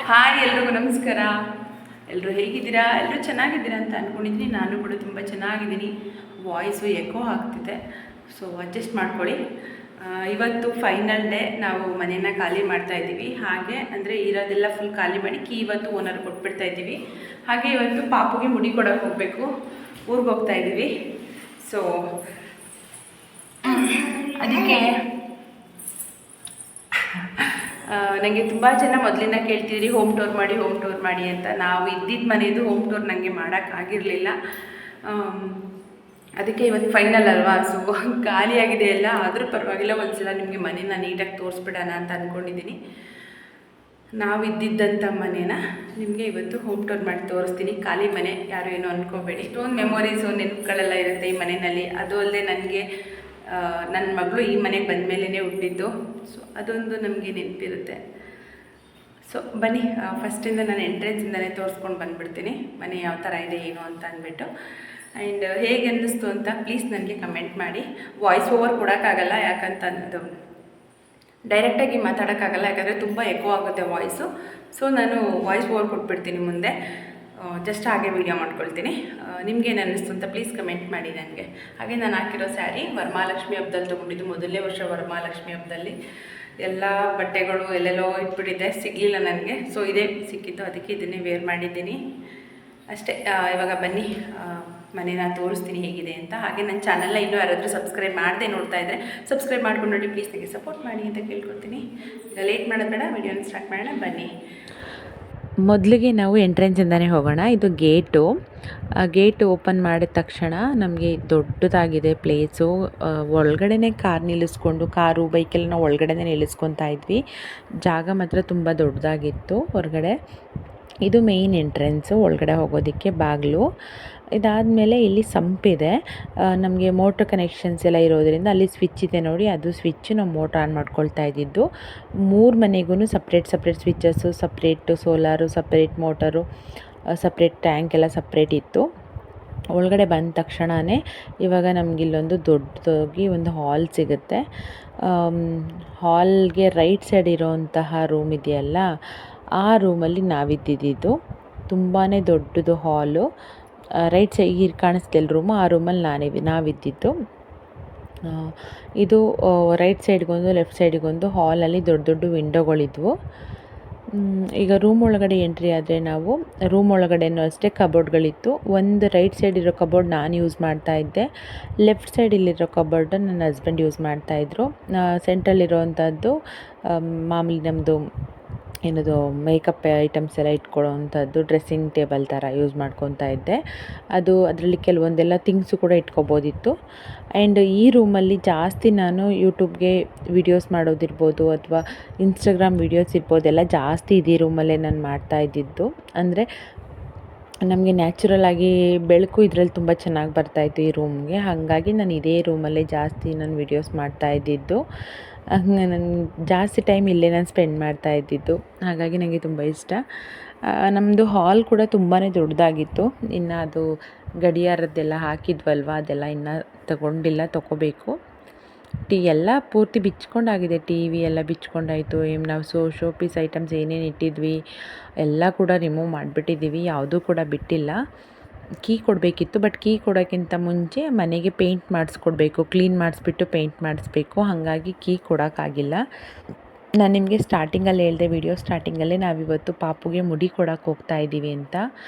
Hi ಎಲ್ರಿಗೂ ನಮಸ್ಕಾರ. ಎಲ್ಲರೂ ಹೇಗಿದ್ದೀರಾ? ಎಲ್ಲರೂ ಚೆನ್ನಾಗಿದ್ದೀರಾ ಅಂತ ಅಂದ್ಕೊಂಡಿದ್ದೀನಿ. ನಾನು ಕೂಡ ತುಂಬ ಚೆನ್ನಾಗಿದ್ದೀನಿ. ವಾಯ್ಸು ಎಕೋ ಆಗ್ತಿದೆ, ಸೊ ಅಡ್ಜಸ್ಟ್ ಮಾಡ್ಕೊಳ್ಳಿ. ಇವತ್ತು ಫೈನಲ್ ಡೇ. ನಾವು ಮನೆಯನ್ನು ಖಾಲಿ ಮಾಡ್ತಾಯಿದ್ದೀವಿ. ಹಾಗೆ ಅಂದರೆ ಇರೋದೆಲ್ಲ ಫುಲ್ ಖಾಲಿ ಮಾಡಿ ಕೀ ಇವತ್ತು ಓನರ್ ಕೊಟ್ಬಿಡ್ತಾ ಇದ್ದೀವಿ. ಹಾಗೆ ಇವತ್ತು ಪಾಪುಗೆ ಮುಡಿ ಕೊಡೋಕೆ ಹೋಗಬೇಕು, ಊರಿಗೆ ಹೋಗ್ತಾಯಿದ್ದೀವಿ. ಸೊ ಅದಕ್ಕೆ ನನಗೆ ತುಂಬ ಜನ ಮೊದಲಿಂದ ಕೇಳ್ತಿದ್ರಿ ಹೋಮ್ ಟೂರ್ ಮಾಡಿ ಅಂತ. ನಾವು ಇದ್ದಿದ್ದ ಮನೆಯದು ಹೋಮ್ ಟೂರ್ ನನಗೆ ಮಾಡೋಕ್ಕಾಗಿರಲಿಲ್ಲ. ಅದಕ್ಕೆ ಇವತ್ತು ಫೈನಲ್ ಅಲ್ವಾ, ಸೊ ಖಾಲಿಯಾಗಿದೆ ಎಲ್ಲ. ಆದರೂ ಪರವಾಗಿಲ್ಲ, ಒಂದ್ಸಲ ನಿಮಗೆ ಮನೇನ ನೀಟಾಗಿ ತೋರಿಸ್ಬಿಡೋಣ ಅಂತ ಅಂದ್ಕೊಂಡಿದ್ದೀನಿ. ನಾವು ಇದ್ದಿದ್ದಂಥ ಮನೇನ ನಿಮಗೆ ಇವತ್ತು ಹೋಮ್ ಟೂರ್ ಮಾಡಿ ತೋರಿಸ್ತೀನಿ. ಖಾಲಿ ಮನೆ, ಯಾರು ಏನೋ ಅಂದ್ಕೋಬೇಡಿ. ಇಷ್ಟೊಂದು ಮೆಮೊರೀಸು ನೆನಪುಗಳೆಲ್ಲ ಇರುತ್ತೆ ಈ ಮನೆಯಲ್ಲಿ. ಅದು ಅಲ್ಲದೆ ನನಗೆ ನನ್ನ ಮಗಳು ಈ ಮನೆಗೆ ಬಂದ ಮೇಲೇ ಹುಟ್ಟಿದ್ದು, ಸೊ ಅದೊಂದು ನಮಗೆ ನೆನಪಿರುತ್ತೆ. ಸೊ ಬನ್ನಿ, ಫಸ್ಟಿಂದ ನಾನು ಎಂಟ್ರೆನ್ಸಿಂದಲೇ ತೋರಿಸ್ಕೊಂಡು ಬಂದುಬಿಡ್ತೀನಿ ಮನೆ ಯಾವ ಥರ ಇದೆ ಏನು ಅಂತ ಅಂದ್ಬಿಟ್ಟು. ಆ್ಯಂಡ್ ಹೇಗೆ ಅನ್ನಿಸ್ತು ಅಂತ ಪ್ಲೀಸ್ ನನಗೆ ಕಮೆಂಟ್ ಮಾಡಿ. ವಾಯ್ಸ್ ಓವರ್ ಕೊಡೋಕ್ಕಾಗಲ್ಲ, ಯಾಕಂತ ಅನ್ನೋದು ಡೈರೆಕ್ಟಾಗಿ ಮಾತಾಡೋಕ್ಕಾಗಲ್ಲ, ಯಾಕಂದರೆ ತುಂಬ ಎಕೋ ಆಗುತ್ತೆ ವಾಯ್ಸು. ಸೊ ನಾನು ವಾಯ್ಸ್ ಓವರ್ ಕೊಟ್ಬಿಡ್ತೀನಿ ಮುಂದೆ, ಜಸ್ಟ್ ಹಾಗೆ ವೀಡಿಯೋ ಮಾಡ್ಕೊಳ್ತೀನಿ. ನಿಮ್ಗೇನು ಅನ್ನಿಸ್ತು ಅಂತ ಪ್ಲೀಸ್ ಕಮೆಂಟ್ ಮಾಡಿ ನನಗೆ. ಹಾಗೆ ನಾನು ಹಾಕಿರೋ ಸ್ಯಾರಿ ವರಮಹಾಲಕ್ಷ್ಮಿ ಹಬ್ಬದಲ್ಲಿ ತೊಗೊಂಡಿದ್ದು, ಮೊದಲನೇ ವರ್ಷ ವರಮಹಾಲಕ್ಷ್ಮಿ ಹಬ್ಬದಲ್ಲಿ. ಎಲ್ಲ ಬಟ್ಟೆಗಳು ಎಲ್ಲೆಲ್ಲೋ ಇಟ್ಬಿಟ್ಟಿದ್ದೆ, ಸಿಗಲಿಲ್ಲ ನನಗೆ. ಸೊ ಇದೇ ಸಿಕ್ಕಿತ್ತು, ಅದಕ್ಕೆ ಇದನ್ನೇ ವೇರ್ ಮಾಡಿದ್ದೀನಿ ಅಷ್ಟೇ. ಇವಾಗ ಬನ್ನಿ ಮನೇನ ತೋರಿಸ್ತೀನಿ ಹೇಗಿದೆ ಅಂತ. ಹಾಗೆ ನನ್ನ ಚಾನಲ್ನ ಇನ್ನೂ ಯಾರಾದರೂ ಸಬ್ಸ್ಕ್ರೈಬ್ ಮಾಡದೆ ನೋಡ್ತಾ ಇದ್ದರೆ ಸಬ್ಸ್ಕ್ರೈಬ್ ಮಾಡ್ಕೊಂಡು ನೋಡಿ ಪ್ಲೀಸ್, ನನಗೆ ಸಪೋರ್ಟ್ ಮಾಡಿ ಅಂತ ಕೇಳ್ಕೊಡ್ತೀನಿ. ಈಗ ಲೇಟ್ ಮಾಡೋದು ಬೇಡ, ವಿಡಿಯೋನ ಸ್ಟಾರ್ಟ್ ಮಾಡೋಣ ಬನ್ನಿ. ಮೊದಲಿಗೆ ನಾವು ಎಂಟ್ರೆನ್ಸಿಂದನೇ ಹೋಗೋಣ. ಇದು ಗೇಟ್ ಓಪನ್ ಮಾಡಿದ ತಕ್ಷಣ ನಮಗೆ ದೊಡ್ಡದಾಗಿದೆ ಪ್ಲೇಸು. ಒಳಗಡೆ ಕಾರ್ ನಿಲ್ಲಿಸ್ಕೊಂಡು, ಕಾರು ಬೈಕೆಲ್ಲ ನಾವು ಒಳಗಡೆ ನಿಲ್ಲಿಸ್ಕೊತಾ ಇದ್ವಿ. ಜಾಗ ಮಾತ್ರ ತುಂಬ ದೊಡ್ಡದಾಗಿತ್ತು ಹೊರಗಡೆ. ಇದು ಮೇಯ್ನ್ ಎಂಟ್ರೆನ್ಸು, ಒಳಗಡೆ ಹೋಗೋದಕ್ಕೆ ಬಾಗಿಲು. ಇದಾದಮೇಲೆ ಇಲ್ಲಿ ಸಂಪಿದೆ. ನಮಗೆ ಮೋಟ್ರ್ ಕನೆಕ್ಷನ್ಸ್ ಎಲ್ಲ ಇರೋದರಿಂದ ಅಲ್ಲಿ ಸ್ವಿಚ್ ಇದೆ ನೋಡಿ, ಅದು ಸ್ವಿಚ್ಚು ನಾವು ಮೋಟ್ರ್ ಆನ್ ಮಾಡ್ಕೊಳ್ತಾ ಇದ್ದಿದ್ದು. 3 ಮನೆಗೂ separate switches, separate solar, separate motor, separate tank ಎಲ್ಲ ಸಪ್ರೇಟ್ ಇತ್ತು. ಒಳಗಡೆ ಬಂದ ತಕ್ಷಣವೇ ಇವಾಗ ನಮಗಿಲ್ಲೊಂದು ದೊಡ್ಡದಾಗಿ ಒಂದು ಹಾಲ್ ಸಿಗುತ್ತೆ. ಹಾಲ್ಗೆ ರೈಟ್ ಸೈಡ್ ಇರೋವಂತಹ ರೂಮ್ ಇದೆಯಲ್ಲ, ಆ ರೂಮಲ್ಲಿ ನಾವಿದ್ದಿದ್ದು. ತುಂಬಾ ದೊಡ್ಡದು ಹಾಲು. ರೈಟ್ ಸೈಡ್ ಈಗ ಕಾಣಿಸ್ತಿಲ್ಲ ರೂಮು, ಆ ರೂಮಲ್ಲಿ ನಾವಿದ್ದಿದ್ದು. ಇದು ರೈಟ್ ಸೈಡ್ಗೊಂದು ಲೆಫ್ಟ್ ಸೈಡಿಗೊಂದು ಹಾಲಲ್ಲಿ ದೊಡ್ಡ ವಿಂಡೋಗಳಿದ್ವು. ಈಗ ರೂಮ್ ಒಳಗಡೆ ಎಂಟ್ರಿ ಆದರೆ ನಾವು ರೂಮ್ ಒಳಗಡೆನೂ ಅಷ್ಟೇ ಕಬೋರ್ಡ್ಗಳಿತ್ತು. ಒಂದು ರೈಟ್ ಸೈಡ್ ಇರೋ ಕಬೋರ್ಡ್ ನಾನು ಯೂಸ್ ಮಾಡ್ತಾಯಿದ್ದೆ, ಲೆಫ್ಟ್ ಸೈಡಲ್ಲಿರೋ ಕಬೋರ್ಡ್ ನನ್ನ ಹಸ್ಬೆಂಡ್ ಯೂಸ್ ಮಾಡ್ತಾಯಿದ್ರು. ಸೆಂಟ್ರಲ್ಲಿರೋವಂಥದ್ದು ಮಾಮೂಲಿ ನಮ್ಮದು ಏನದು ಮೇಕಪ್ ಐಟಮ್ಸ್ ಎಲ್ಲ ಇಟ್ಕೊಳ್ಳೋ ಅಂಥದ್ದು ಡ್ರೆಸ್ಸಿಂಗ್ ಟೇಬಲ್ ಥರ ಯೂಸ್ ಮಾಡ್ಕೊತಾ ಇದ್ದೆ. ಅದರಲ್ಲಿ ಕೆಲವೊಂದೆಲ್ಲ ಥಿಂಗ್ಸು ಕೂಡ ಇಟ್ಕೋಬೋದಿತ್ತು. ಆ್ಯಂಡ್ ಈ ರೂಮಲ್ಲಿ ಜಾಸ್ತಿ ನಾನು ಯೂಟ್ಯೂಬ್ಗೆ ವೀಡಿಯೋಸ್ ಮಾಡೋದಿರ್ಬೋದು ಅಥವಾ ಇನ್ಸ್ಟಾಗ್ರಾಮ್ ವೀಡಿಯೋಸ್ ಇರ್ಬೋದೆಲ್ಲ ಜಾಸ್ತಿ ಇದೇ ರೂಮಲ್ಲೇ ನಾನು ಮಾಡ್ತಾಯಿದ್ದಿದ್ದು. ಅಂದರೆ ನಮಗೆ ನ್ಯಾಚುರಲಾಗಿ ಬೆಳಕು ಇದರಲ್ಲಿ ತುಂಬ ಚೆನ್ನಾಗಿ ಬರ್ತಾಯಿತ್ತು ಈ ರೂಮ್ಗೆ. ಹಾಗಾಗಿ ನಾನು ಇದೇ ರೂಮಲ್ಲೇ ಜಾಸ್ತಿ ನಾನು ವೀಡಿಯೋಸ್ ಮಾಡ್ತಾಯಿದ್ದಿದ್ದು. ಹಂಗೆ ನಾನು ಜಾಸ್ತಿ ಟೈಮ್ ಇಲ್ಲೇ ನಾನು ಸ್ಪೆಂಡ್ ಮಾಡ್ತಾ ಇದ್ದಿದ್ದು. ಹಾಗಾಗಿ ನನಗೆ ತುಂಬ ಇಷ್ಟ. ನಮ್ಮದು ಹಾಲ್ ಕೂಡ ತುಂಬಾ ದೊಡ್ಡದಾಗಿತ್ತು. ಇನ್ನು ಅದು ಗಡಿಯಾರದ್ದೆಲ್ಲ ಹಾಕಿದ್ವಲ್ವ, ಅದೆಲ್ಲ ಇನ್ನೂ ತೊಗೋಬೇಕು. ಎಲ್ಲ ಪೂರ್ತಿ ಬಿಚ್ಕೊಂಡಾಗಿದೆ. ಟಿ ವಿ ಎಲ್ಲ ಬಿಚ್ಕೊಂಡಾಯಿತು. ನಾವು ಶೋ ಪೀಸ್ ಐಟಮ್ಸ್ ಏನೇನು ಇಟ್ಟಿದ್ವಿ ಎಲ್ಲ ಕೂಡ ರಿಮೂವ್ ಮಾಡಿಬಿಟ್ಟಿದ್ದೀವಿ, ಯಾವುದೂ ಕೂಡ ಬಿಟ್ಟಿಲ್ಲ. ಕೀ ಕೊಡಬೇಕಿತ್ತು, ಬಟ್ ಕೀ ಕೊಡೋಕ್ಕಿಂತ ಮುಂಚೆ ಮನೆಗೆ ಪೇಂಟ್ ಮಾಡಿಸ್ಕೊಡ್ಬೇಕು, ಕ್ಲೀನ್ ಮಾಡಿಸ್ಬಿಟ್ಟು ಪೇಂಟ್ ಮಾಡಿಸ್ಬೇಕು. ಹಾಗಾಗಿ ಕೀ ಕೊಡೋಕ್ಕಾಗಿಲ್ಲ. ನಾನು ನಿಮಗೆ ಸ್ಟಾರ್ಟಿಂಗಲ್ಲಿ ಹೇಳಿದೆ, ವಿಡಿಯೋ ಸ್ಟಾರ್ಟಿಂಗಲ್ಲೇ ನಾವಿವತ್ತು ಪಾಪುಗೆ ಮುಡಿ ಕೊಡೋಕೆ ಹೋಗ್ತಾ ಇದ್ದೀವಿ ಅಂತ.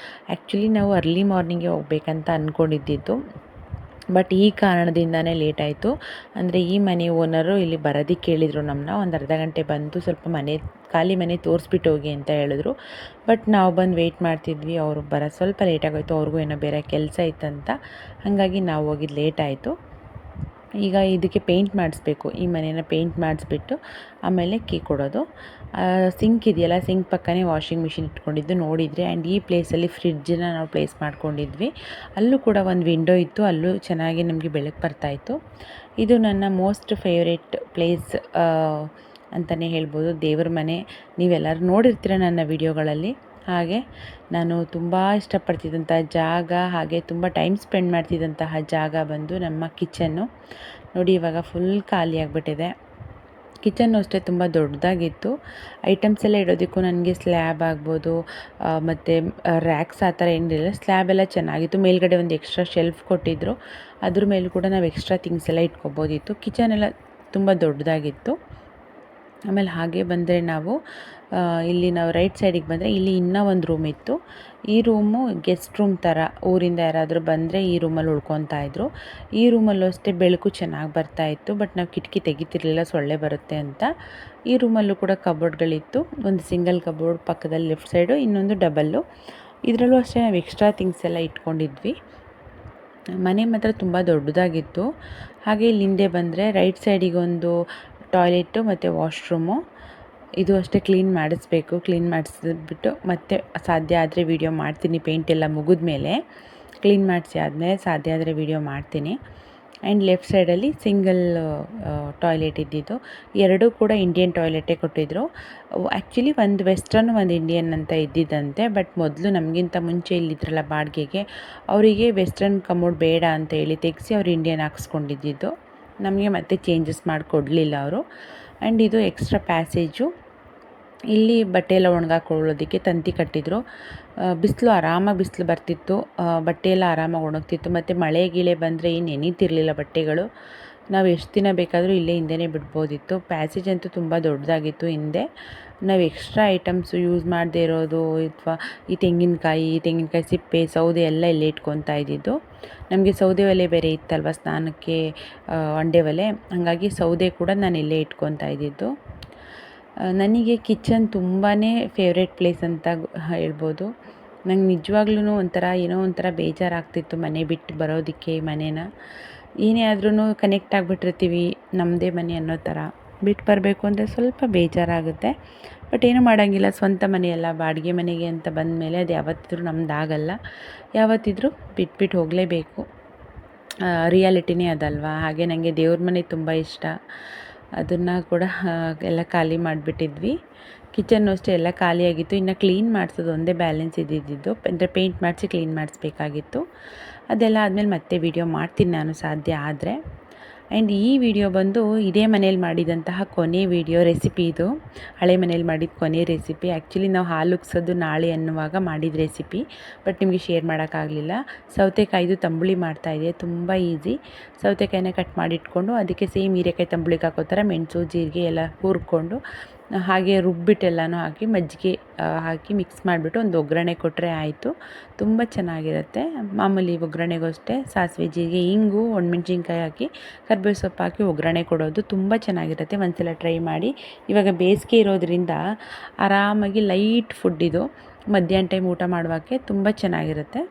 ಆ್ಯಕ್ಚುಲಿ ನಾವು ಅರ್ಲಿ ಮಾರ್ನಿಂಗೇ ಹೋಗ್ಬೇಕಂತ ಅಂದ್ಕೊಂಡಿದ್ದಿದ್ದು, ಬಟ್ ಈ ಕಾರಣದಿಂದನೇ ಲೇಟ್ ಆಯಿತು. ಅಂದರೆ ಈ ಮನೆ ಓನರು ಇಲ್ಲಿ ಬರೋದಕ್ಕೆ ಕೇಳಿದರು ನಮ್ಮನ್ನ. ಒಂದು ಅರ್ಧ ಗಂಟೆ ಬಂದು ಸ್ವಲ್ಪ ಖಾಲಿ ಮನೆ ತೋರಿಸ್ಬಿಟ್ಟು ಹೋಗಿ ಅಂತ ಹೇಳಿದ್ರು. ಬಟ್ ನಾವು ಬಂದು ವೆಯ್ಟ್ ಮಾಡ್ತಿದ್ವಿ, ಅವರು ಬರೋದು ಸ್ವಲ್ಪ ಲೇಟಾಗೋಯಿತು. ಅವ್ರಿಗೂ ಏನೋ ಬೇರೆ ಕೆಲಸ ಇತ್ತಂತ, ಹಾಗಾಗಿ ನಾವು ಹೋಗಿದ್ದು ಲೇಟ್ ಆಯಿತು. ಈಗ ಇದಕ್ಕೆ ಪೇಂಟ್ ಮಾಡಿಸ್ಬೇಕು, ಈ ಮನೇನ ಪೇಂಟ್ ಮಾಡಿಸ್ಬಿಟ್ಟು ಆಮೇಲೆ ಕೀ ಕೊಡೋದು. ಸಿಂಕ್ ಇದೆಯಲ್ಲ, ಸಿಂಕ್ ಪಕ್ಕನೇ ವಾಷಿಂಗ್ ಮಿಷಿನ್ ಇಟ್ಕೊಂಡಿದ್ದು ನೋಡಿದರೆ. ಆ್ಯಂಡ್ ಈ ಪ್ಲೇಸಲ್ಲಿ ಫ್ರಿಡ್ಜನ್ನ ನಾವು ಪ್ಲೇಸ್ ಮಾಡ್ಕೊಂಡಿದ್ವಿ. ಅಲ್ಲೂ ಕೂಡ ಒಂದು ವಿಂಡೋ ಇತ್ತು, ಅಲ್ಲೂ ಚೆನ್ನಾಗಿ ನಮಗೆ ಬೆಳಕು ಬರ್ತಾಯಿತ್ತು. ಇದು ನನ್ನ ಮೋಸ್ಟ್ ಫೇವ್ರೇಟ್ ಪ್ಲೇಸ್ ಅಂತಲೇ ಹೇಳ್ಬೋದು, ದೇವ್ರ ಮನೆ. ನೀವೆಲ್ಲರೂ ನೋಡಿರ್ತೀರ ನನ್ನ ವಿಡಿಯೋಗಳಲ್ಲಿ. ಹಾಗೆ ನಾನು ತುಂಬ ಇಷ್ಟಪಡ್ತಿದ್ದಂಥ ಜಾಗ, ಹಾಗೆ ತುಂಬ ಟೈಮ್ ಸ್ಪೆಂಡ್ ಮಾಡ್ತಿದ್ದಂತಹ ಜಾಗ ಬಂದು ನಮ್ಮ ಕಿಚನ್ನು. ನೋಡಿ ಇವಾಗ ಫುಲ್ ಖಾಲಿಯಾಗಿಬಿಟ್ಟಿದೆ. ಕಿಚನ್ನು ಅಷ್ಟೇ ತುಂಬ ದೊಡ್ಡದಾಗಿತ್ತು. ಐಟಮ್ಸ್ ಎಲ್ಲ ಇಡೋದಕ್ಕೂ ನನಗೆ ಸ್ಲ್ಯಾಬ್ ಆಗ್ಬೋದು ಮತ್ತು ರ್ಯಾಕ್ಸ್ ಆ ಥರ ಏನಿರಲಿಲ್ಲ. ಸ್ಲ್ಯಾಬ್ ಎಲ್ಲ ಚೆನ್ನಾಗಿತ್ತು. ಮೇಲ್ಗಡೆ ಒಂದು ಎಕ್ಸ್ಟ್ರಾ ಶೆಲ್ಫ್ ಕೊಟ್ಟಿದ್ದರು. ಅದ್ರ ಮೇಲೂ ಕೂಡ ನಾವು ಎಕ್ಸ್ಟ್ರಾ ಥಿಂಗ್ಸ್ ಎಲ್ಲ ಇಟ್ಕೊಬೋದಿತ್ತು. ಕಿಚನ್ ಎಲ್ಲ ತುಂಬ ದೊಡ್ಡದಾಗಿತ್ತು. ಆಮೇಲೆ ಹಾಗೆ ಬಂದರೆ ನಾವು ಇಲ್ಲಿ ನಾವು ರೈಟ್ ಸೈಡಿಗೆ ಬಂದರೆ ಇಲ್ಲಿ ಇನ್ನೂ ಒಂದು ರೂಮ್ ಇತ್ತು. ಈ ರೂಮು ಗೆಸ್ಟ್ ರೂಮ್ ಥರ, ಊರಿಂದ ಯಾರಾದರೂ ಬಂದರೆ ಈ ರೂಮಲ್ಲಿ ಉಳ್ಕೊತಾ ಇದ್ರು. ಈ ರೂಮಲ್ಲೂ ಅಷ್ಟೇ ಬೆಳಕು ಚೆನ್ನಾಗಿ ಬರ್ತಾಯಿತ್ತು. ಬಟ್ ನಾವು ಕಿಟಕಿ ತೆಗಿತಿರ್ಲಿಲ್ಲ, ಸೊಳ್ಳೆ ಬರುತ್ತೆ ಅಂತ. ಈ ರೂಮಲ್ಲೂ ಕೂಡ ಕಬೋರ್ಡ್ಗಳಿತ್ತು. ಒಂದು ಸಿಂಗಲ್ ಕಬೋರ್ಡ್ ಪಕ್ಕದಲ್ಲಿ ಲೆಫ್ಟ್ ಸೈಡು, ಇನ್ನೊಂದು ಡಬಲ್ಲು. ಇದರಲ್ಲೂ ಅಷ್ಟೇ ನಾವು ಎಕ್ಸ್ಟ್ರಾ ಥಿಂಗ್ಸ್ ಎಲ್ಲ ಇಟ್ಕೊಂಡಿದ್ವಿ. ಮನೆ ಮಾತ್ರ ತುಂಬ ದೊಡ್ಡದಾಗಿತ್ತು. ಹಾಗೆ ಇಲ್ಲಿ ಹಿಂದೆ ಬಂದರೆ ರೈಟ್ ಸೈಡಿಗೆ ಒಂದು ಟಾಯ್ಲೆಟು ಮತ್ತು ವಾಶ್ರೂಮು. ಇದು ಅಷ್ಟೇ ಕ್ಲೀನ್ ಮಾಡಿಸ್ಬೇಕು. ಕ್ಲೀನ್ ಮಾಡಿಸ್ಬಿಟ್ಟು ಮತ್ತೆ ಸಾಧ್ಯ ಆದರೆ ವೀಡಿಯೋ ಮಾಡ್ತೀನಿ. ಪೇಂಟ್ ಎಲ್ಲ ಮುಗಿದ ಮೇಲೆ ಕ್ಲೀನ್ ಮಾಡಿಸಿ ಆದಮೇಲೆ ಸಾಧ್ಯ ಆದರೆ ವೀಡಿಯೋ ಮಾಡ್ತೀನಿ. ಆ್ಯಂಡ್ ಲೆಫ್ಟ್ ಸೈಡಲ್ಲಿ ಸಿಂಗಲ್ ಟಾಯ್ಲೆಟ್ ಇದ್ದಿದ್ದು. ಎರಡೂ ಕೂಡ ಇಂಡಿಯನ್ ಟಾಯ್ಲೆಟೇ ಕೊಟ್ಟಿದ್ದರು. ಆ್ಯಕ್ಚುಲಿ ಒಂದು ವೆಸ್ಟರ್ನ್ ಒಂದು ಇಂಡಿಯನ್ ಅಂತ ಇದ್ದಿದ್ದಂತೆ. ಬಟ್ ಮೊದಲು ನಮಗಿಂತ ಮುಂಚೆ ಇಲ್ಲಿದ್ರಲ್ಲ ಬಾಡಿಗೆಗೆ, ಅವರಿಗೆ ವೆಸ್ಟರ್ನ್ ಕಮೋಡ್ ಬೇಡ ಅಂತ ಹೇಳಿ ತೆಗೆಸಿ ಅವ್ರು ಇಂಡಿಯನ್ ಹಾಕ್ಸ್ಕೊಂಡಿದ್ದು. ನಮಗೆ ಮತ್ತೆ ಚೇಂಜಸ್ ಮಾಡಿಕೊಡ್ಲಿಲ್ಲ ಅವರು. ಆ್ಯಂಡ್ ಇದು ಎಕ್ಸ್ಟ್ರಾ ಪ್ಯಾಸೇಜು. ಇಲ್ಲಿ ಬಟ್ಟೆ ಎಲ್ಲ ಒಣಗಾಕೊಳ್ಳೋದಕ್ಕೆ ತಂತಿ ಕಟ್ಟಿದ್ರು. ಆರಾಮಾಗಿ ಬಿಸಿಲು ಬರ್ತಿತ್ತು. ಬಟ್ಟೆ ಎಲ್ಲ ಆರಾಮಾಗಿ ಒಣಗ್ತಿತ್ತು. ಮತ್ತು ಮಳೆ ಗಿಳೆ ಬಂದರೆ ಏನು ನೆನೀತಿರ್ಲಿಲ್ಲ ಬಟ್ಟೆಗಳು. ನಾವು ಎಷ್ಟು ದಿನ ಬೇಕಾದರೂ ಇಲ್ಲೇ ಹಿಂದೆನೇ ಬಿಡ್ಬೋದಿತ್ತು. ಪ್ಯಾಸೇಜ್ ಅಂತೂ ತುಂಬ ದೊಡ್ಡದಾಗಿತ್ತು ಹಿಂದೆ. ನಾವು ಎಕ್ಸ್ಟ್ರಾ ಐಟಮ್ಸು ಯೂಸ್ ಮಾಡದೇ ಇರೋದು ಅಥವಾ ಈ ತೆಂಗಿನಕಾಯಿ ಸಿಪ್ಪೆ, ಸೌದೆ ಎಲ್ಲ ಇಲ್ಲೇ ಇಟ್ಕೊತಾ ಇದ್ದಿದ್ದು. ನಮಗೆ ಸೌದೆ ಒಲೆ ಬೇರೆ ಇತ್ತಲ್ವ ಸ್ನಾನಕ್ಕೆ, ಅಂಡೆ ಒಲೆ. ಹಾಗಾಗಿ ಸೌದೆ ಕೂಡ ನಾನು ಇಲ್ಲೇ ಇಟ್ಕೊತಾ ಇದ್ದಿದ್ದು. ನನಗೆ ಕಿಚನ್ ತುಂಬಾ ಫೇವ್ರೇಟ್ ಪ್ಲೇಸ್ ಅಂತ ಹೇಳ್ಬೋದು. ನಂಗೆ ನಿಜವಾಗ್ಲೂ ಏನೋ ಒಂಥರ ಬೇಜಾರಾಗ್ತಿತ್ತು ಮನೆ ಬಿಟ್ಟು ಬರೋದಕ್ಕೆ. ಮನೇನ ಏನೇ ಆದ್ರೂ ಕನೆಕ್ಟ್ ಆಗಿಬಿಟ್ಟಿರ್ತೀವಿ, ನಮ್ಮದೇ ಮನೆ ಅನ್ನೋ ಥರ. ಬಿಟ್ಟು ಬರಬೇಕು ಅಂದರೆ ಸ್ವಲ್ಪ ಬೇಜಾರಾಗುತ್ತೆ. ಬಟ್ ಏನೂ ಮಾಡೋಂಗಿಲ್ಲ, ಸ್ವಂತ ಮನೆಯಲ್ಲ. ಬಾಡಿಗೆ ಮನೆಗೆ ಅಂತ ಬಂದಮೇಲೆ ಅದು ಯಾವತ್ತಿದ್ರೂ ನಮ್ಮದಾಗಲ್ಲ. ಯಾವತ್ತಿದ್ರೂ ಬಿಟ್ಬಿಟ್ಟು ಹೋಗಲೇಬೇಕು. ರಿಯಾಲಿಟಿನೇ ಅದಲ್ವಾ. ಹಾಗೆ ನನಗೆ ದೇವ್ರ ಮನೆ ತುಂಬ ಇಷ್ಟ. ಅದನ್ನು ಕೂಡ ಎಲ್ಲ ಖಾಲಿ ಮಾಡಿಬಿಟ್ಟಿದ್ವಿ. ಕಿಚನ್ನು ಅಷ್ಟೇ ಎಲ್ಲ ಖಾಲಿಯಾಗಿತ್ತು. ಇನ್ನು ಕ್ಲೀನ್ ಮಾಡಿಸೋದು ಒಂದೇ ಬ್ಯಾಲೆನ್ಸ್ ಇದ್ದಿದ್ದು. ಅಂದರೆ ಪೇಂಟ್ ಮಾಡಿಸಿ ಕ್ಲೀನ್ ಮಾಡಿಸ್ಬೇಕಾಗಿತ್ತು. ಅದೆಲ್ಲ ಆದಮೇಲೆ ಮತ್ತೆ ವೀಡಿಯೋ ಮಾಡ್ತೀನಿ ನಾನು ಸಾಧ್ಯ ಆದರೆ. ಆ್ಯಂಡ್ ಈ ವಿಡಿಯೋ ಬಂದು ಇದೇ ಮನೇಲಿ ಮಾಡಿದಂತಹ ಕೊನೆ ವಿಡಿಯೋ ರೆಸಿಪಿ ಇದು. ಹಳೆ ಮನೇಲಿ ಮಾಡಿದ ಕೊನೆ ರೆಸಿಪಿ. ಆ್ಯಕ್ಚುಲಿ ನಾವು ಹಾಲು ಉಗ್ಸೋದು ನಾಳೆ ಅನ್ನುವಾಗ ಮಾಡಿದ ರೆಸಿಪಿ. ಬಟ್ ನಿಮಗೆ ಶೇರ್ ಮಾಡೋಕ್ಕಾಗಲಿಲ್ಲ. ಸೌತೆಕಾಯಿದು ತಂಬುಳಿ ಮಾಡ್ತಾಯಿದ್ದೆ. ತುಂಬ ಈಸಿ. ಸೌತೆಕಾಯಿನ ಕಟ್ ಮಾಡಿ ಇಟ್ಕೊಂಡು ಅದಕ್ಕೆ ಸೇಮ್ ಹೀರೆಕಾಯಿ ತಂಬುಳಿಗೆ ಹಾಕೋ ಥರ ಮೆಣಸು ಜೀರಿಗೆ ಎಲ್ಲ ಹುರ್ಕೊಂಡು ಹಾಗೆ ರುಬ್ಬಿಟ್ಟೆಲ್ಲನೂ ಹಾಕಿ ಮಜ್ಜಿಗೆ ಹಾಕಿ ಮಿಕ್ಸ್ ಮಾಡಿಬಿಟ್ಟು ಒಂದು ಒಗ್ಗರಣೆ ಕೊಟ್ಟರೆ ಆಯಿತು. ತುಂಬ ಚೆನ್ನಾಗಿರುತ್ತೆ. ಮಾಮೂಲಿ ಒಗ್ಗರಣೆಗೂ ಅಷ್ಟೇ ಸಾಸಿವೆ, ಜೀರಿಗೆ, ಇಂಗು, ಒಣಮೆಣ್ಸಿನ್ಕಾಯಿ ಹಾಕಿ ಕರ್ಬೇವು ಸೊಪ್ಪು ಹಾಕಿ ಒಗ್ಗರಣೆ ಕೊಡೋದು ತುಂಬ ಚೆನ್ನಾಗಿರುತ್ತೆ. ಒಂದ್ಸಲ ಟ್ರೈ ಮಾಡಿ. ಇವಾಗ ಬೇಸಿಗೆ ಇರೋದ್ರಿಂದ ಆರಾಮಾಗಿ ಲೈಟ್ ಫುಡ್ ಇದು. ಮಧ್ಯಾಹ್ನ ಟೈಮ್ ಊಟ ಮಾಡುವಾಗೆ ತುಂಬ ಚೆನ್ನಾಗಿರುತ್ತೆ.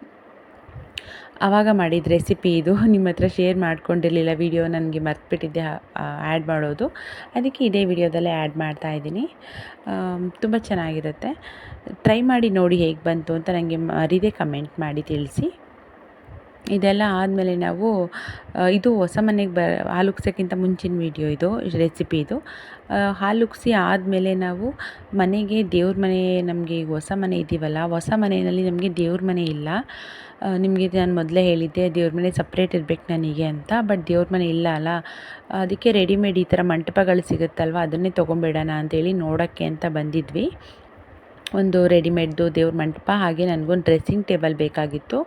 ಆವಾಗ ಮಾಡಿದ ರೆಸಿಪಿ ಇದು. ನಿಮ್ಮ ಹತ್ರ ಶೇರ್ ಮಾಡ್ಕೊಂಡಿರಲಿಲ್ಲ. ವಿಡಿಯೋ ನನಗೆ ಮರ್ತುಬಿಟ್ಟಿದ್ದೆ ಆ್ಯಡ್ ಮಾಡೋದು. ಅದಕ್ಕೆ ಇದೇ ವಿಡಿಯೋದಲ್ಲೇ ಆ್ಯಡ್ ಮಾಡ್ತಾಯಿದ್ದೀನಿ. ತುಂಬ ಚೆನ್ನಾಗಿರುತ್ತೆ. ಟ್ರೈ ಮಾಡಿ ನೋಡಿ ಹೇಗೆ ಬಂತು ಅಂತ ನನಗೆ ಮರೀದೆ ಕಮೆಂಟ್ ಮಾಡಿ ತಿಳಿಸಿ. ಇದೆಲ್ಲ ಆದಮೇಲೆ ನಾವು ಇದು ಹೊಸ ಮನೆಗೆ ಹಾಲು ಉಗ್ಸೋಕ್ಕಿಂತ ಮುಂಚಿನ ವೀಡಿಯೋ ಇದು, ರೆಸಿಪಿ ಇದು. ಹಾಲು ಉಗ್ಸಿ ಆದಮೇಲೆ ನಾವು ಮನೆಗೆ ದೇವ್ರ ಮನೆ, ನಮಗೆ ಈಗ ಹೊಸ ಮನೆ ಇದ್ದೀವಲ್ಲ, ಹೊಸ ಮನೆಯಲ್ಲಿ ನಮಗೆ ದೇವ್ರ ಮನೆ ಇಲ್ಲ. ನಿಮಗೆ ನಾನು ಮೊದಲೇ ಹೇಳಿದ್ದೆ ದೇವ್ರ ಮನೆ ಸಪ್ರೇಟ್ ಇರಬೇಕು ನನಗೆ ಅಂತ. ಬಟ್ ದೇವ್ರ ಮನೆ ಇಲ್ಲ ಅಲ್ಲ, ಅದಕ್ಕೆ ರೆಡಿಮೇಡ್ ಈ ಥರ ಮಂಟಪಗಳು ಸಿಗುತ್ತಲ್ವ, ಅದನ್ನೇ ತೊಗೊಂಬೇಡೋಣ ಅಂತೇಳಿ ನೋಡೋಕ್ಕೆ ಅಂತ ಬಂದಿದ್ವಿ. ಒಂದು ರೆಡಿಮೇಡ್ದು ದೇವ್ರ ಮಂಟಪ, ಹಾಗೆ ನನಗೊಂದು ಡ್ರೆಸ್ಸಿಂಗ್ ಟೇಬಲ್ ಬೇಕಾಗಿತ್ತು.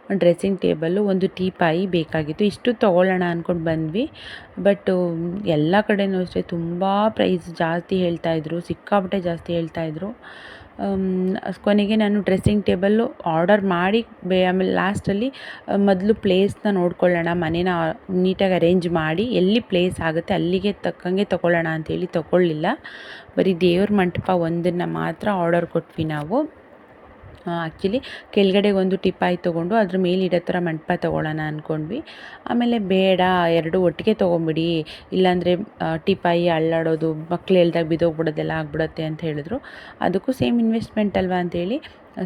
ಒಂದು ಡ್ರೆಸ್ಸಿಂಗ್ ಟೇಬಲ್ಲು, ಒಂದು ಟೀಪಾಯಿ ಬೇಕಾಗಿತ್ತು. ಇಷ್ಟು ತೊಗೊಳ್ಳೋಣ ಅಂದ್ಕೊಂಡು ಬಂದ್ವಿ. ಬಟ್ ಎಲ್ಲ ಕಡೆಯೂ ಅಷ್ಟೇ ತುಂಬ ಪ್ರೈಸ್ ಜಾಸ್ತಿ ಹೇಳ್ತಾಯಿದ್ರು, ಸಿಕ್ಕಾಪಟ್ಟೆ ಜಾಸ್ತಿ ಹೇಳ್ತಾಯಿದ್ರು. ಕೊನೆಗೆ ನಾನು ಡ್ರೆಸ್ಸಿಂಗ್ ಟೇಬಲ್ಲು ಆರ್ಡರ್ ಮಾಡಿ ಆಮೇಲೆ ಲಾಸ್ಟಲ್ಲಿ ಮೊದಲು ಪ್ಲೇಸ್ನ ನೋಡ್ಕೊಳ್ಳೋಣ, ಮನೇನ ನೀಟಾಗಿ ಅರೇಂಜ್ ಮಾಡಿ ಎಲ್ಲಿ ಪ್ಲೇಸ್ ಆಗುತ್ತೆ ಅಲ್ಲಿಗೆ ತಕ್ಕಂಗೆ ತೊಗೊಳ್ಳೋಣ ಅಂಥೇಳಿ ತೊಗೊಳ್ಳಿಲ್ಲ. ಬರೀ ದೇವ್ರ ಮಂಟಪ ಒಂದನ್ನು ಮಾತ್ರ ಆರ್ಡರ್ ಕೊಟ್ವಿ ನಾವು. ಆ್ಯಕ್ಚುಲಿ ಕೆಳಗಡೆ ಒಂದು ಟಿಪಾಯಿ ತೊಗೊಂಡು ಅದ್ರ ಮೇಲೆ ಇಡೋ ಥರ ಮಂಟಪ ತೊಗೊಳ್ಳೋಣ ಅಂದ್ಕೊಂಡ್ವಿ. ಆಮೇಲೆ ಬೇಡ, ಎರಡು ಒಟ್ಟಿಗೆ ತೊಗೊಂಬಿಡಿ, ಇಲ್ಲಾಂದರೆ ಟಿಪಾಯಿ ಅಳ್ಳಾಡೋದು, ಮಕ್ಳು ಹೇಳ್ದಾಗ ಬಿದ್ದೋಗ್ಬಿಡೋದೆಲ್ಲ ಆಗ್ಬಿಡುತ್ತೆ ಅಂತ ಹೇಳಿದ್ರು. ಅದಕ್ಕೂ ಸೇಮ್ ಇನ್ವೆಸ್ಟ್ಮೆಂಟ್ ಅಲ್ವಾ ಅಂಥೇಳಿ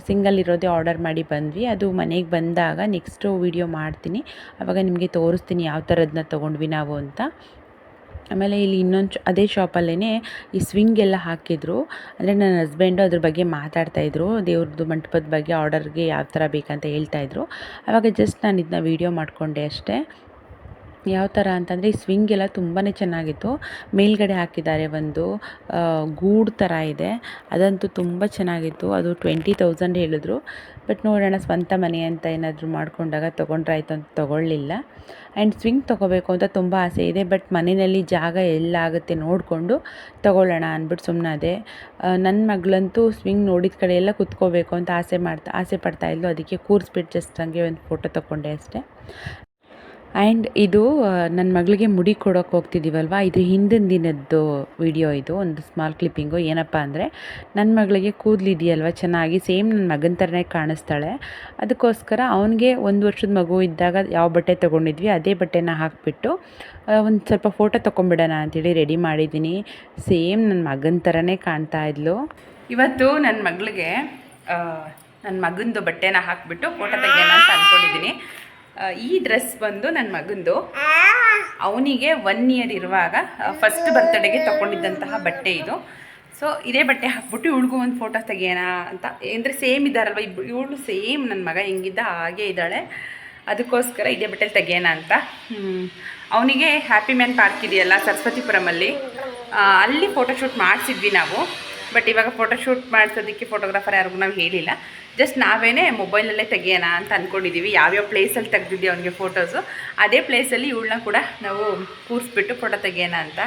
ಸಿಂಗಲ್ ಇರೋದೇ ಆರ್ಡರ್ ಮಾಡಿ ಬಂದ್ವಿ. ಅದು ಮನೆಗೆ ಬಂದಾಗ ನೆಕ್ಸ್ಟು ವೀಡಿಯೋ ಮಾಡ್ತೀನಿ, ಆವಾಗ ನಿಮಗೆ ತೋರಿಸ್ತೀನಿ ಯಾವ ಥರದನ್ನ ತೊಗೊಂಡ್ವಿ ನಾವು ಅಂತ. ಆಮೇಲೆ ಇಲ್ಲಿ ಇನ್ನೊಂದು ಅದೇ ಶಾಪಲ್ಲೇ ಈ ಸ್ವಿಂಗ್ ಎಲ್ಲ ಹಾಕಿದ್ರು. ಅಂದರೆ ನನ್ನ ಹಸ್ಬೆಂಡು ಅದ್ರ ಬಗ್ಗೆ ಮಾತಾಡ್ತಾಯಿದ್ರು, ದೇವ್ರದ್ದು ಮಂಟಪದ ಬಗ್ಗೆ ಆರ್ಡರ್ಗೆ ಯಾವ ಥರ ಬೇಕಂತ ಹೇಳ್ತಾಯಿದ್ರು. ಆವಾಗ ಜಸ್ಟ್ ನಾನು ಇದನ್ನ ವೀಡಿಯೋ ಮಾಡಿಕೊಂಡೆ ಅಷ್ಟೇ. ಯಾವ ಥರ ಅಂತಂದರೆ ಈ ಸ್ವಿಂಗ್ ಎಲ್ಲ ತುಂಬಾ ಚೆನ್ನಾಗಿತ್ತು. ಮೇಲ್ಗಡೆ ಹಾಕಿದ್ದಾರೆ ಒಂದು ಗೂಡು ಥರ ಇದೆ, ಅದಂತೂ ತುಂಬ ಚೆನ್ನಾಗಿತ್ತು. ಅದು 20,000 ಹೇಳಿದ್ರು. ಬಟ್ ನೋಡೋಣ, ಸ್ವಂತ ಮನೆ ಅಂತ ಏನಾದರೂ ಮಾಡ್ಕೊಂಡಾಗ ತೊಗೊಂಡ್ರಾಯ್ತು ಅಂತ ತೊಗೊಳ್ಳಿಲ್ಲ. ಆ್ಯಂಡ್ ಸ್ವಿಂಗ್ ತೊಗೋಬೇಕು ಅಂತ ತುಂಬ ಆಸೆ ಇದೆ, ಬಟ್ ಮನೆಯಲ್ಲಿ ಜಾಗ ಎಲ್ಲಾಗುತ್ತೆ ನೋಡಿಕೊಂಡು ತೊಗೊಳ್ಳೋಣ ಅಂದ್ಬಿಟ್ಟು ಸುಮ್ಮನಾದೆ. ನನ್ನ ಮಗಳಂತೂ ಸ್ವಿಂಗ್ ನೋಡಿದ ಕಡೆ ಎಲ್ಲ ಕುತ್ಕೋಬೇಕು ಅಂತ ಆಸೆ ಪಡ್ತಾಯಿದ್ಲು. ಅದಕ್ಕೆ ಕೂರಿಸ್ಬಿಟ್ಟು ಜಸ್ಟ್ ಹಂಗೆ ಒಂದು ಫೋಟೋ ತೊಗೊಂಡೆ ಅಷ್ಟೇ. ಆ್ಯಂಡ್ ಇದು ನನ್ನ ಮಗಳಿಗೆ ಮುಡಿ ಕೊಡೋಕೆ ಹೋಗ್ತಿದ್ದೀವಲ್ವ, ಇದು ಹಿಂದಿನ ದಿನದ್ದು ವಿಡಿಯೋ. ಇದು ಒಂದು ಸ್ಮಾಲ್ ಕ್ಲಿಪ್ಪಿಂಗು. ಏನಪ್ಪ ಅಂದರೆ, ನನ್ನ ಮಗಳಿಗೆ ಕೂದಲಿದೆಯಲ್ವ ಚೆನ್ನಾಗಿ, ಸೇಮ್ ನನ್ನ ಮಗನ ಥರನೇ ಕಾಣಿಸ್ತಾಳೆ. ಅದಕ್ಕೋಸ್ಕರ ಅವನಿಗೆ 1 ವರ್ಷದ ಮಗು ಇದ್ದಾಗ ಯಾವ ಬಟ್ಟೆ ತೊಗೊಂಡಿದ್ವಿ ಅದೇ ಬಟ್ಟೆನ ಹಾಕಿಬಿಟ್ಟು ಒಂದು ಸ್ವಲ್ಪ ಫೋಟೋ ತೊಗೊಂಬಿಡೋಣ ಅಂಥೇಳಿ ರೆಡಿ ಮಾಡಿದ್ದೀನಿ. ಸೇಮ್ ನನ್ನ ಮಗನ ಥರನೇ ಕಾಣ್ತಾ ಇದ್ಲು. ಇವತ್ತು ನನ್ನ ಮಗಳಿಗೆ ನನ್ನ ಮಗಂದು ಬಟ್ಟೆನ ಹಾಕಿಬಿಟ್ಟು ಫೋಟೋ ತೆಗೆಯೋಣ ಅಂತ ಅಂದ್ಕೊಂಡಿದ್ದೀನಿ. ಈ ಡ್ರೆಸ್ ಬಂದು ನನ್ನ ಮಗಂದು, ಅವನಿಗೆ 1 ಇಯರ್ ಇರುವಾಗ ಫಸ್ಟ್ ಬರ್ತ್ಡೇಗೆ ತೊಗೊಂಡಿದ್ದಂತಹ ಬಟ್ಟೆ ಇದು. ಸೊ ಇದೇ ಬಟ್ಟೆ ಹಾಕ್ಬಿಟ್ಟು ಇವಳಿಗೂ ಒಂದು ಫೋಟೋ ತೆಗೆಯೋಣ ಅಂತ. ಅಂದರೆ ಸೇಮ್ ಇದ್ದಾರಲ್ವ ಇವಳು ಸೇಮ್ ನನ್ನ ಮಗ ಹೆಂಗಿದ್ದ ಹಾಗೇ ಇದ್ದಾಳೆ. ಅದಕ್ಕೋಸ್ಕರ ಇದೇ ಬಟ್ಟೆಲಿ ತೆಗೆಯೋಣ ಅಂತ. ಅವನಿಗೆ ಹ್ಯಾಪಿ ಮ್ಯಾನ್ ಪಾರ್ಕ್ ಇದೆಯಲ್ಲ ಸರಸ್ವತಿಪುರಮಲ್ಲಿ, ಅಲ್ಲಿ ಫೋಟೋಶೂಟ್ ಮಾಡಿಸಿದ್ವಿ ನಾವು. ಬಟ್ ಇವಾಗ ಫೋಟೋಶೂಟ್ ಮಾಡಿಸೋದಕ್ಕೆ ಫೋಟೋಗ್ರಾಫರ್ ಯಾರಿಗೂ ನಾವು ಹೇಳಿಲ್ಲ. ಜಸ್ಟ್ ನಾವೇನೇ ಮೊಬೈಲಲ್ಲೇ ತೆಗೆಯೋಣ ಅಂತ ಅಂದ್ಕೊಂಡಿದ್ದೀವಿ. ಯಾವ್ಯಾವ ಪ್ಲೇಸಲ್ಲಿ ತೆಗ್ದಿದ್ವಿ ಅವನಿಗೆ ಫೋಟೋಸು, ಅದೇ ಪ್ಲೇಸಲ್ಲಿ ಇವಳನ್ನ ಕೂಡ ನಾವು ಕೂರಿಸ್ಬಿಟ್ಟು ಫೋಟೋ ತೆಗೆಯೋಣ ಅಂತ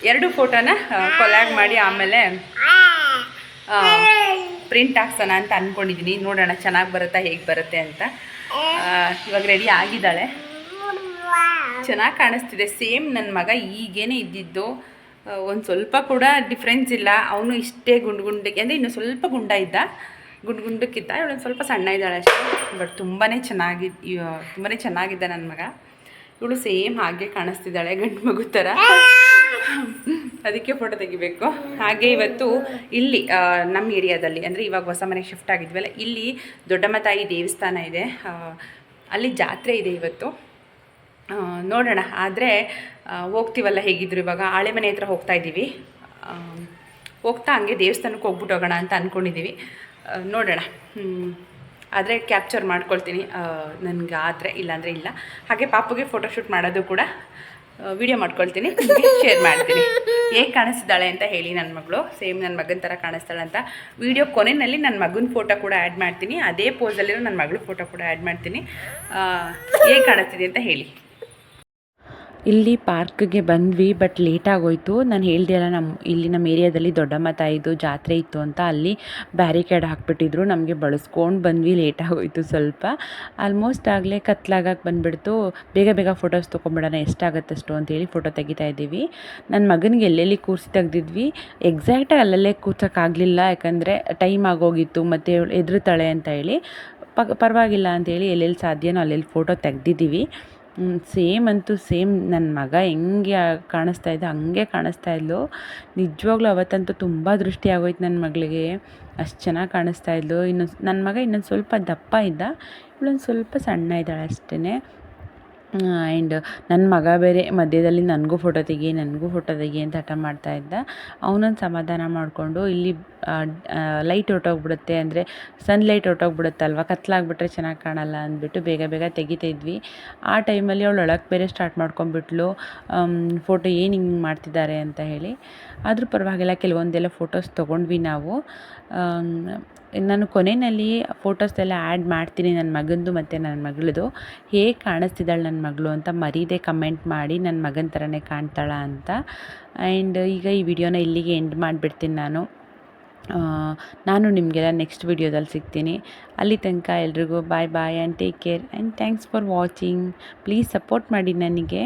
2 ಫೋಟೋನ ಕೊಲ್ಯಾಗ್ ಮಾಡಿ ಆಮೇಲೆ ಪ್ರಿಂಟ್ ಹಾಕ್ಸೋಣ ಅಂತ ಅಂದ್ಕೊಂಡಿದ್ದೀನಿ. ನೋಡೋಣ ಚೆನ್ನಾಗಿ ಬರುತ್ತಾ ಹೇಗೆ ಬರುತ್ತೆ ಅಂತ. ಇವಾಗ ರೆಡಿ ಆಗಿದ್ದಾಳೆ, ಚೆನ್ನಾಗಿ ಕಾಣಿಸ್ತಿದೆ. ಸೇಮ್ ನನ್ನ ಮಗ ಈಗೇನೆ ಇದ್ದಿದ್ದು, ಒಂದು ಸ್ವಲ್ಪ ಕೂಡ ಡಿಫ್ರೆನ್ಸ್ ಇಲ್ಲ. ಅವನು ಇಷ್ಟೇ ಗುಂಡಕ್ಕೆ, ಅಂದರೆ ಇನ್ನು ಸ್ವಲ್ಪ ಗುಂಡಕ್ಕಿದ್ದ, ಇವಳೊಂದು ಸ್ವಲ್ಪ ಸಣ್ಣ ಇದ್ದಾಳೆ ಅಷ್ಟೇ. ಬಟ್ ತುಂಬಾ ಚೆನ್ನಾಗಿದ್ದ ನನ್ನ ಮಗ. ಇವಳು ಸೇಮ್ ಹಾಗೆ ಕಾಣಿಸ್ತಿದ್ದಾಳೆ, ಗಂಡು ಮಗು ಥರ. ಅದಕ್ಕೆ ಫೋಟೋ ತೆಗಿಬೇಕು. ಹಾಗೆ ಇವತ್ತು ಇಲ್ಲಿ ನಮ್ಮ ಏರಿಯಾದಲ್ಲಿ, ಅಂದರೆ ಇವಾಗ ಹೊಸ ಮನೆಗೆ ಶಿಫ್ಟ್ ಆಗಿದ್ವಲ್ಲ, ಇಲ್ಲಿ ದೊಡ್ಡಮ್ಮ ತಾಯಿ ದೇವಸ್ಥಾನ ಇದೆ, ಅಲ್ಲಿ ಜಾತ್ರೆ ಇದೆ ಇವತ್ತು. ನೋಡೋಣ, ಆದರೆ ಹೋಗ್ತೀವಲ್ಲ ಹೇಗಿದ್ರು. ಇವಾಗ ಹಳೆ ಮನೆ ಹತ್ರ ಹೋಗ್ತಾ ಇದ್ದೀವಿ. ಹೋಗ್ತಾ ಹಂಗೆ ದೇವಸ್ಥಾನಕ್ಕೆ ಹೋಗ್ಬಿಟ್ಟು ಹೋಗೋಣ ಅಂತ ಅಂದ್ಕೊಂಡಿದ್ದೀವಿ. ನೋಡೋಣ, ಆದರೆ ಕ್ಯಾಪ್ಚರ್ ಮಾಡ್ಕೊಳ್ತೀನಿ ನನಗೆ, ಆದರೆ ಇಲ್ಲಾಂದರೆ ಇಲ್ಲ. ಹಾಗೆ ಪಾಪುಗೆ ಫೋಟೋಶೂಟ್ ಮಾಡೋದು ಕೂಡ ವಿಡಿಯೋ ಮಾಡ್ಕೊಳ್ತೀನಿ, ಶೇರ್ ಮಾಡ್ತೀನಿ. ಹೇಗೆ ಕಾಣಿಸ್ತಿದ್ದಾಳೆ ಅಂತ ಹೇಳಿ ನನ್ನ ಮಗಳು. ಸೇಮ್ ನನ್ನ ಮಗನ ಥರ ಕಾಣಿಸ್ತಾಳೆ ಅಂತ. ವಿಡಿಯೋ ಕೊನೆಯಲ್ಲಿ ನನ್ನ ಮಗನ ಫೋಟೋ ಕೂಡ ಆ್ಯಡ್ ಮಾಡ್ತೀನಿ, ಅದೇ ಪೋಸಲ್ಲಿರೋ ನನ್ನ ಮಗಳ ಫೋಟೋ ಕೂಡ ಆ್ಯಡ್ ಮಾಡ್ತೀನಿ. ಹೇಗೆ ಕಾಣಿಸ್ತಿದೆ ಅಂತ ಹೇಳಿ. ಇಲ್ಲಿ ಪಾರ್ಕ್ಗೆ ಬಂದ್ವಿ, ಬಟ್ ಲೇಟಾಗೋಯಿತು. ನಾನು ಹೇಳ್ದೆ ಅಲ್ಲ, ನಮ್ಮ ಏರಿಯಾದಲ್ಲಿ ದೊಡ್ಡಮ್ಮ ತಾಯಿದು ಜಾತ್ರೆ ಇತ್ತು ಅಂತ, ಅಲ್ಲಿ ಬ್ಯಾರಿಕೇಡ್ ಹಾಕ್ಬಿಟ್ಟಿದ್ರು. ನಮಗೆ ಬಳಸ್ಕೊಂಡು ಬಂದ್ವಿ, ಲೇಟಾಗೋಯಿತು ಸ್ವಲ್ಪ. ಆಲ್ಮೋಸ್ಟ್ ಆಗಲೇ ಕತ್ಲಾಗಕ್ಕೆ ಬಂದುಬಿಡ್ತು. ಬೇಗ ಫೋಟೋಸ್ ತೊಗೊಂಬಿಡೋಣ, ಎಷ್ಟಾಗುತ್ತೆ ಅಷ್ಟು ಅಂತೇಳಿ ಫೋಟೋ ತೆಗಿತಾ ಇದ್ದೀವಿ. ನನ್ನ ಮಗನಿಗೆ ಎಲ್ಲೆಲ್ಲಿ ಕೂರಿಸಿ ತೆಗ್ದಿದ್ವಿ, ಎಕ್ಸಾಕ್ಟಾಗಿ ಅಲ್ಲಲ್ಲೇ ಕೂರ್ಸೋಕ್ಕಾಗಲಿಲ್ಲ, ಯಾಕಂದರೆ ಟೈಮ್ ಆಗೋಗಿತ್ತು, ಮತ್ತು ಎದುರುತ್ತಾಳೆ ಅಂತ ಹೇಳಿ. ಪರವಾಗಿಲ್ಲ ಅಂತೇಳಿ ಎಲ್ಲೆಲ್ಲಿ ಸಾಧ್ಯನೋ ಅಲ್ಲೆಲ್ಲಿ ಫೋಟೋ ತೆಗ್ದಿದ್ದೀವಿ. ಸೇಮ್ ಅಂತೂ ಸೇಮ್ ನನ್ನ ಮಗ ಹೆಂಗೆ ಕಾಣಿಸ್ತಾ ಇದ್ದ ಹಂಗೆ ಕಾಣಿಸ್ತಾ ಇದ್ಲು. ನಿಜವಾಗ್ಲೂ ಅವತ್ತಂತೂ ತುಂಬ ದೃಷ್ಟಿ ಆಗೋಯ್ತು ನನ್ನ ಮಗಳಿಗೆ, ಅಷ್ಟು ಚೆನ್ನಾಗಿ ಕಾಣಿಸ್ತಾ ಇದ್ಲು. ನನ್ನ ಮಗ ಇನ್ನೊಂದು ಸ್ವಲ್ಪ ದಪ್ಪ ಇದ್ದ, ಇವಳೊಂದು ಸ್ವಲ್ಪ ಸಣ್ಣ ಇದ್ದಾಳೆ ಅಷ್ಟೇ. ಆ್ಯಂಡ್ ನನ್ನ ಮಗ ಬೇರೆ ಮಧ್ಯದಲ್ಲಿ ನನಗೂ ಫೋಟೋ ತೆಗಿ ಅಂತ ಹಠ ಮಾಡ್ತಾಯಿದ್ದ. ಅವನೊಂದು ಸಮಾಧಾನ ಮಾಡಿಕೊಂಡು, ಇಲ್ಲಿ ಲೈಟ್ ಹೊರ್ಟೋಗ್ಬಿಡುತ್ತೆ, ಅಂದರೆ ಸನ್ಲೈಟ್ ಹೊರ್ಟೋಗ್ಬಿಡುತ್ತಲ್ವ, ಕತ್ಲಾಗ್ಬಿಟ್ರೆ ಚೆನ್ನಾಗಿ ಕಾಣಲ್ಲ ಅಂದ್ಬಿಟ್ಟು ಬೇಗ ತೆಗಿತಾಯಿದ್ವಿ. ಆ ಟೈಮಲ್ಲಿ ಅವಳು ಒಳಗೆ ಬೇರೆ ಸ್ಟಾರ್ಟ್ ಮಾಡ್ಕೊಂಡ್ಬಿಟ್ಲು, ಫೋಟೋ ಏನು ಹಿಂಗೆ ಮಾಡ್ತಿದ್ದಾರೆ ಅಂತ ಹೇಳಿ. ಆದರೂ ಪರವಾಗಿಲ್ಲ, ಕೆಲವೊಂದೆಲ್ಲ ಫೋಟೋಸ್ ತೊಗೊಂಡ್ವಿ ನಾವು. ನಾನು ಕೊನೆಯಲ್ಲಿ ಫೋಟೋಸ್ ಎಲ್ಲ ಆ್ಯಡ್ ಮಾಡ್ತೀನಿ, ನನ್ನ ಮಗಂದು ಮತ್ತು ನನ್ನ ಮಗಳದು. ಹೇಗೆ ಕಾಣಿಸ್ತಿದ್ದಾಳೆ ನನ್ನ ಮಗಳು ಅಂತ ಮರೀದೆ ಕಮೆಂಟ್ ಮಾಡಿ, ನನ್ನ ಮಗನ ಥರನೇ ಕಾಣ್ತಾಳ ಅಂತ. ಆ್ಯಂಡ್ ಈಗ ಈ ವಿಡಿಯೋನ ಇಲ್ಲಿಗೆ ಎಂಡ್ ಮಾಡಿಬಿಡ್ತೀನಿ ನಾನು ನಿಮಗೆಲ್ಲ ನೆಕ್ಸ್ಟ್ ವಿಡಿಯೋದಲ್ಲಿ ಸಿಗ್ತೀನಿ. ಅಲ್ಲಿ ತನಕ ಎಲ್ರಿಗೂ bye and take care and thanks for watching. Please support ಮಾಡಿ ನನಗೆ.